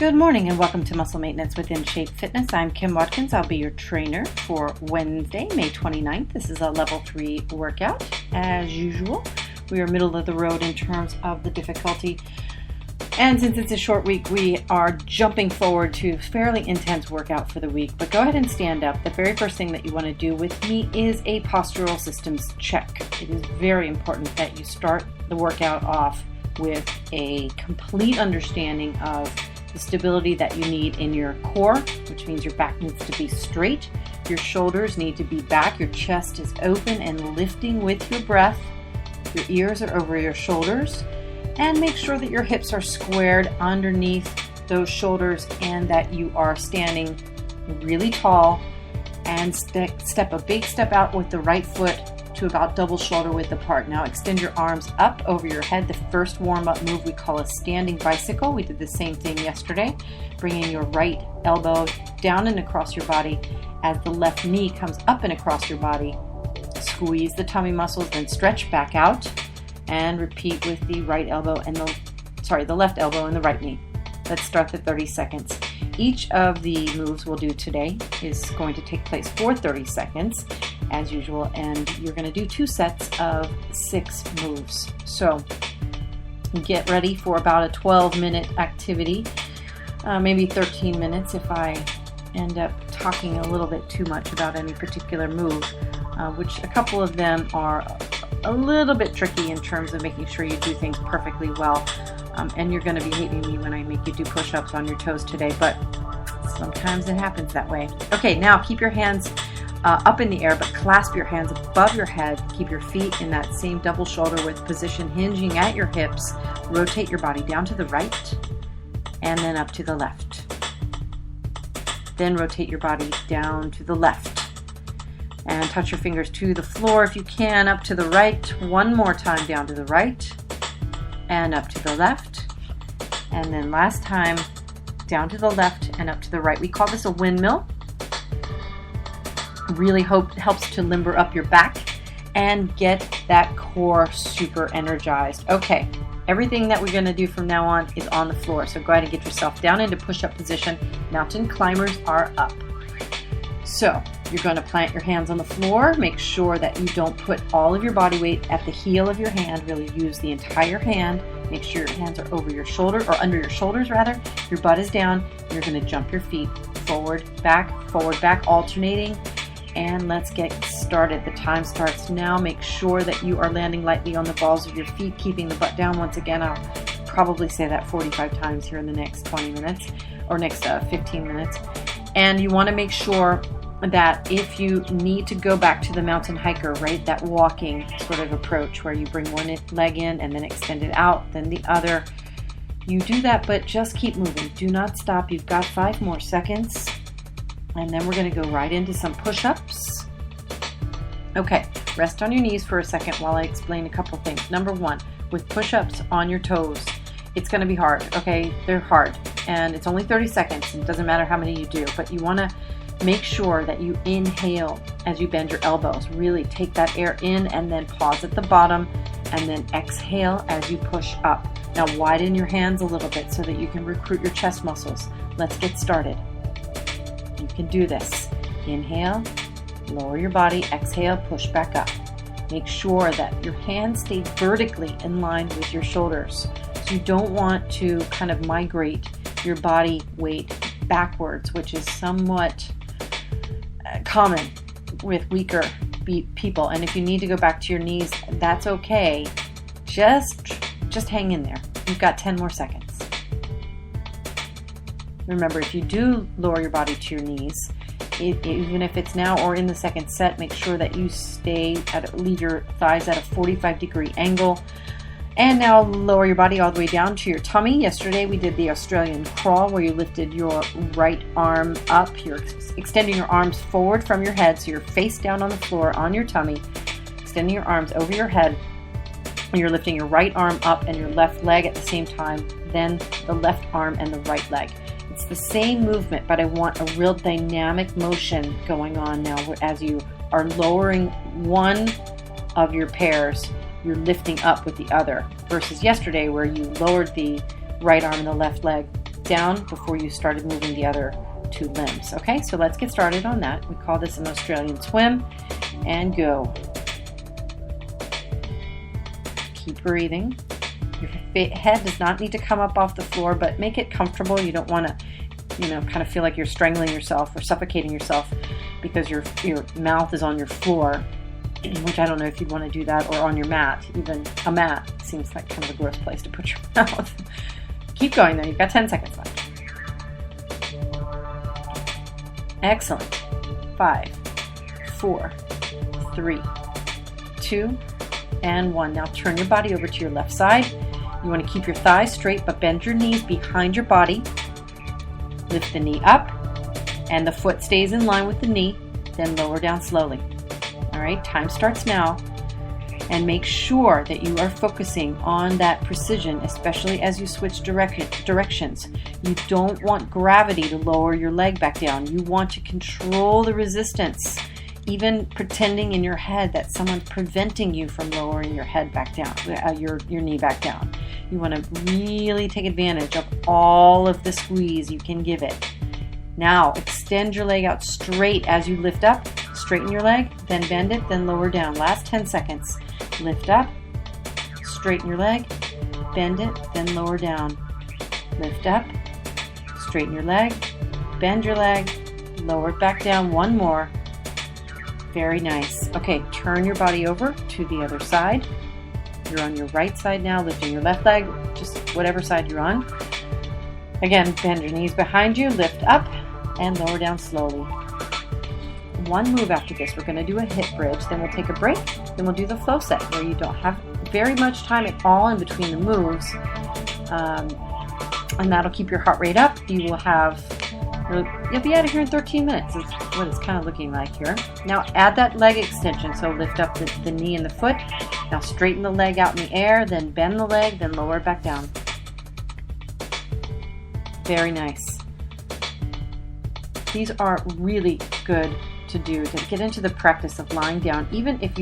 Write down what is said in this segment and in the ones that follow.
Good morning and welcome to Muscle Maintenance Within Shape Fitness. I'm Kim Watkins. I'll be your trainer for Wednesday, May 29th. This is a level 3 workout. As usual, we are middle of the road in terms of the difficulty. And since it's a short week, we are jumping forward to fairly intense workout for the week. But go ahead and stand up. The very first thing that you want to do with me is a postural systems check. It is very important that you start the workout off with a complete understanding of the stability that you need in your core, which means your back needs to be straight, your shoulders need to be back, your chest is open and lifting with your breath, your ears are over your shoulders, and make sure that your hips are squared underneath those shoulders and that you are standing really tall and step a big step out with the right foot to about double shoulder width apart. Now extend your arms up over your head. The first warm-up move we call a standing bicycle. We did the same thing yesterday, bringing your right elbow down and across your body as the left knee comes up and across your body. Squeeze the tummy muscles, then stretch back out and repeat with the right elbow and the left elbow and the right knee. Let's start the 30 seconds. Each of the moves we'll do today is going to take place for 30 seconds as usual, and you're going to do 2 sets of 6 moves. So get ready for about a 12-minute activity, maybe 13 minutes if I end up talking a little bit too much about any particular move, which a couple of them are a little bit tricky in terms of making sure you do things perfectly well. And you're going to be hating me when I make you do push-ups on your toes today, but sometimes it happens that way. Okay, now keep your hands up in the air, but clasp your hands above your head. Keep your feet in that same double shoulder width position, hinging at your hips. Rotate your body down to the right and then up to the left. Then rotate your body down to the left and touch your fingers to the floor if you can, up to the right. One more time, down to the right and up to the left. And then last time, down to the left and up to the right. We call this a windmill. Really helps to limber up your back and get that core super energized. Okay, everything that we're going to do from now on is on the floor. So go ahead and get yourself down into push-up position. Mountain climbers are up. So you're going to plant your hands on the floor. Make sure that you don't put all of your body weight at the heel of your hand. Really use the entire hand. Make sure your hands are over your shoulder, or under your shoulders rather. Your butt is down. You're going to jump your feet forward, back, alternating. And let's get started. The time starts now. Make sure that you are landing lightly on the balls of your feet, keeping the butt down. Once again, I'll probably say that 45 times here in the next 20 minutes or next 15 minutes. And you want to make sure that if you need to go back to the mountain hiker, right, that walking sort of approach where you bring one leg in and then extend it out, then the other, you do that, but just keep moving. Do not stop. You've got 5 more seconds. And then we're going to go right into some push-ups. Okay, rest on your knees for a second while I explain a couple things. Number 1, with push-ups on your toes, it's going to be hard, okay? They're hard, and it's only 30 seconds. It doesn't matter how many you do, but you want to make sure that you inhale as you bend your elbows. Really take that air in and then pause at the bottom, and then exhale as you push up. Now widen your hands a little bit so that you can recruit your chest muscles. Let's get started. You can do this. Inhale, lower your body, exhale, push back up. Make sure that your hands stay vertically in line with your shoulders. So you don't want to kind of migrate your body weight backwards, which is somewhat common with weaker people. And if you need to go back to your knees, that's okay. Just hang in there. You've got 10 more seconds. Remember, if you do lower your body to your knees, even if it's now or in the second set, make sure that you leave your thighs at a 45-degree angle. And now lower your body all the way down to your tummy. Yesterday we did the Australian crawl where you lifted your right arm up. You're extending your arms forward from your head, so you're face down on the floor on your tummy, extending your arms over your head. And you're lifting your right arm up and your left leg at the same time, then the left arm and the right leg. It's the same movement, but I want a real dynamic motion going on now as you are lowering one of your pairs, you're lifting up with the other, versus yesterday where you lowered the right arm and the left leg down before you started moving the other 2 limbs. Okay, so let's get started on that. We call this an Australian swim, and go. Keep breathing. Your head does not need to come up off the floor, but make it comfortable. You don't want to, kind of feel like you're strangling yourself or suffocating yourself because your mouth is on your floor, which I don't know if you'd want to do that, or on your mat. Even a mat seems like kind of a gross place to put your mouth. Keep going though. You've got 10 seconds left. Excellent. 5, 4, 3, 2, and 1. Now turn your body over to your left side. You want to keep your thighs straight, but bend your knees behind your body. Lift the knee up, and the foot stays in line with the knee, then lower down slowly. All right, time starts now. And make sure that you are focusing on that precision, especially as you switch directions. You don't want gravity to lower your leg back down. You want to control the resistance, even pretending in your head that someone's preventing you from lowering your head back down, your knee back down. You want to really take advantage of all of the squeeze you can give it. Now, extend your leg out straight as you lift up. Straighten your leg, then bend it, then lower down. Last 10 seconds. Lift up, straighten your leg, bend it, then lower down. Lift up, straighten your leg, bend your leg, lower it back down. One more. Very nice. Okay, turn your body over to the other side. You're on your right side now, lifting your left leg, just whatever side you're on. Again, bend your knees behind you, lift up, and lower down slowly. One move after this. We're going to do a hip bridge, then we'll take a break, then we'll do the flow set where you don't have very much time at all in between the moves, and that'll keep your heart rate up. You'll be out of here in 13 minutes is what it's kind of looking like here. Now add that leg extension, so lift up the knee and the foot. Now straighten the leg out in the air, then bend the leg, then lower it back down. Very nice. These are really good to do, to get into the practice of lying down. Even if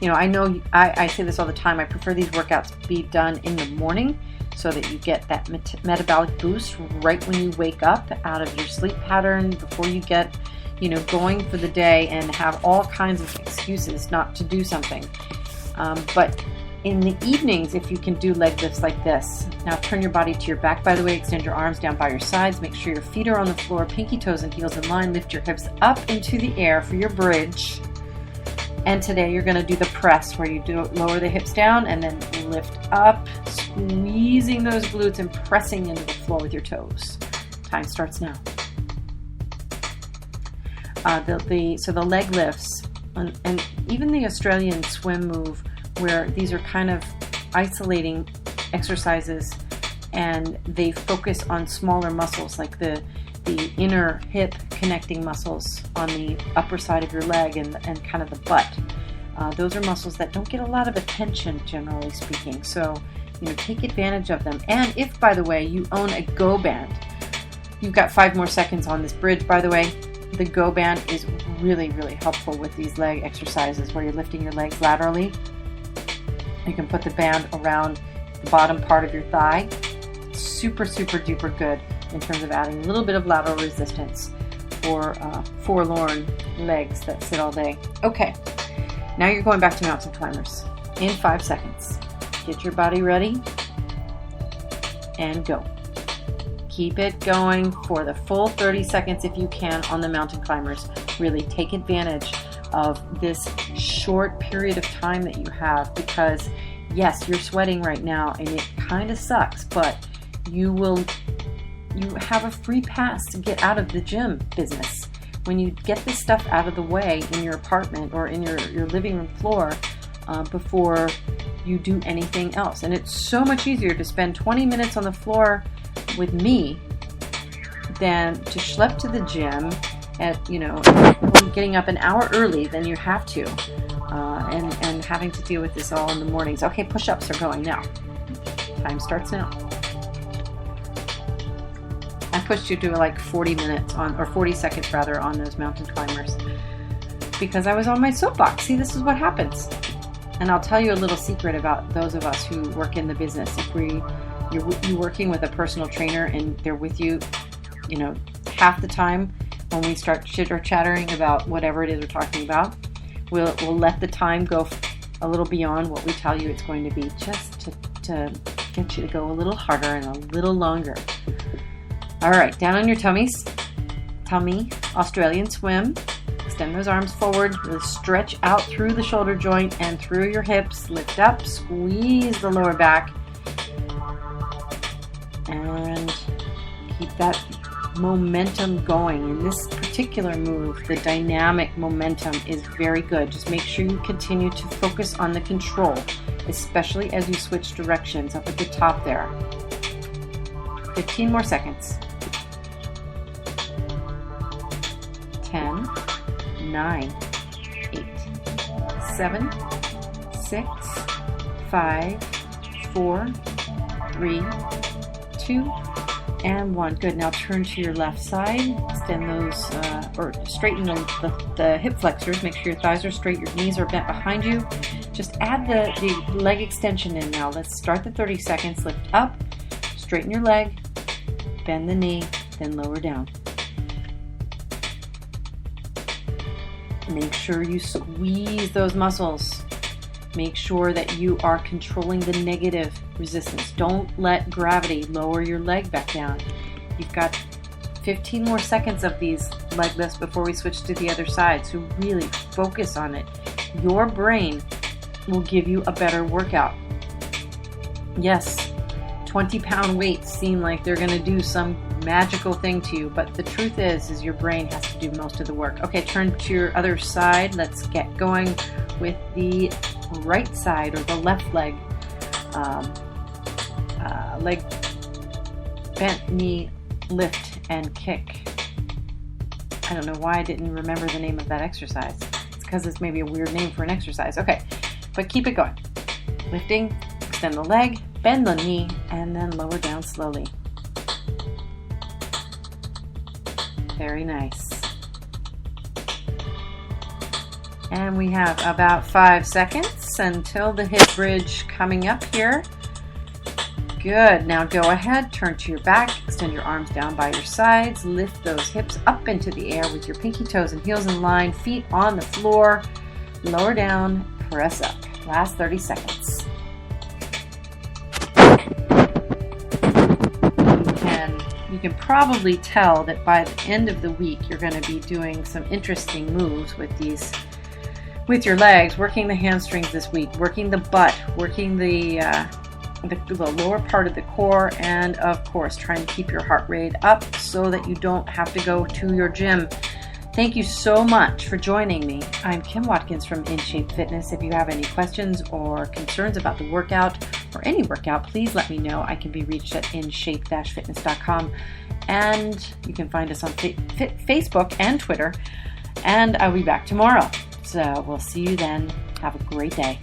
I know I say this all the time, I prefer these workouts be done in the morning so that you get that metabolic boost right when you wake up out of your sleep pattern, before you get going for the day and have all kinds of excuses not to do something. But in the evenings, if you can do leg lifts like this. Now turn your body to your back, by the way. Extend your arms down by your sides. Make sure your feet are on the floor, pinky toes and heels in line. Lift your hips up into the air for your bridge. And today you're going to do the press, where you lower the hips down and then lift up, squeezing those glutes and pressing into the floor with your toes. Time starts now. So the leg lifts, and even the Australian swim move, where these are kind of isolating exercises, and they focus on smaller muscles like the inner hip connecting muscles on the upper side of your leg and kind of the butt. Those are muscles that don't get a lot of attention, generally speaking. So, take advantage of them. And if, by the way, you own a Go band, you've got 5 more seconds on this bridge, by the way. The Go band is really, really helpful with these leg exercises where you're lifting your legs laterally. You can put the band around the bottom part of your thigh. Super, super duper good in terms of adding a little bit of lateral resistance for forlorn legs that sit all day. Okay, now you're going back to mountain climbers in 5 seconds. Get your body ready and go. Keep it going for the full 30 seconds if you can on the mountain climbers. Really take advantage of this short period of time that you have, because yes, you're sweating right now and it kind of sucks, but you have a free pass to get out of the gym business. When you get this stuff out of the way in your apartment or in your living room floor before you do anything else. And it's so much easier to spend 20 minutes on the floor with me than to schlep to the gym at, getting up an hour early than you have to, and having to deal with this all in the mornings. Okay, push-ups are going now. Time starts now. I pushed you to like 40 minutes or 40 seconds rather on those mountain climbers because I was on my soapbox. See, this is what happens. And I'll tell you a little secret about those of us who work in the business. If we you're working with a personal trainer and they're with you, half the time when we start chitter-chattering about whatever it is we're talking about, we'll let the time go a little beyond what we tell you it's going to be, just to get you to go a little harder and a little longer. All right, down on your tummy, Australian swim. Extend those arms forward, really stretch out through the shoulder joint and through your hips. Lift up, squeeze the lower back, and keep that momentum going. In this particular move, the dynamic momentum is very good. Just make sure you continue to focus on the control, especially as you switch directions up at the top there. 15 more seconds. 10, 9, 8, 7, 6, 5, 4, 3, 2, and 1. Good. Now turn to your left side. Extend those, or straighten the hip flexors. Make sure your thighs are straight, your knees are bent behind you. Just add the leg extension in now. Let's start the 30 seconds. Lift up, straighten your leg, bend the knee, then lower down. Make sure you squeeze those muscles. Make sure that you are controlling the negative resistance. Don't let gravity lower your leg back down. You've got 15 more seconds of these leg lifts before we switch to the other side, so really focus on it. Your brain will give you a better workout. Yes, 20-pound weights seem like they're going to do some magical thing to you, but the truth is your brain has to do most of the work. Okay, turn to your other side. Let's get going with the right side or the left leg. Leg bent, knee lift and kick. I don't know why I didn't remember the name of that exercise. It's because it's maybe a weird name for an exercise. Okay, but keep it going. Lifting, extend the leg, bend the knee, and then lower down slowly. Very nice. And we have about 5 seconds until the hip bridge coming up here. Good. Now go ahead, turn to your back, extend your arms down by your sides, lift those hips up into the air with your pinky toes and heels in line, feet on the floor, lower down, press up. Last 30 seconds. You can probably tell that by the end of the week you're going to be doing some interesting moves with your legs, working the hamstrings this week, working the butt, working the lower part of the core, and of course trying to keep your heart rate up so that you don't have to go to your gym. Thank you so much for joining me. I'm Kim Watkins from In Shape Fitness. If you have any questions or concerns about the workout or any workout, please let me know. I can be reached at inshape-fitness.com, and you can find us on Facebook and Twitter, and I'll be back tomorrow. So we'll see you then. Have a great day.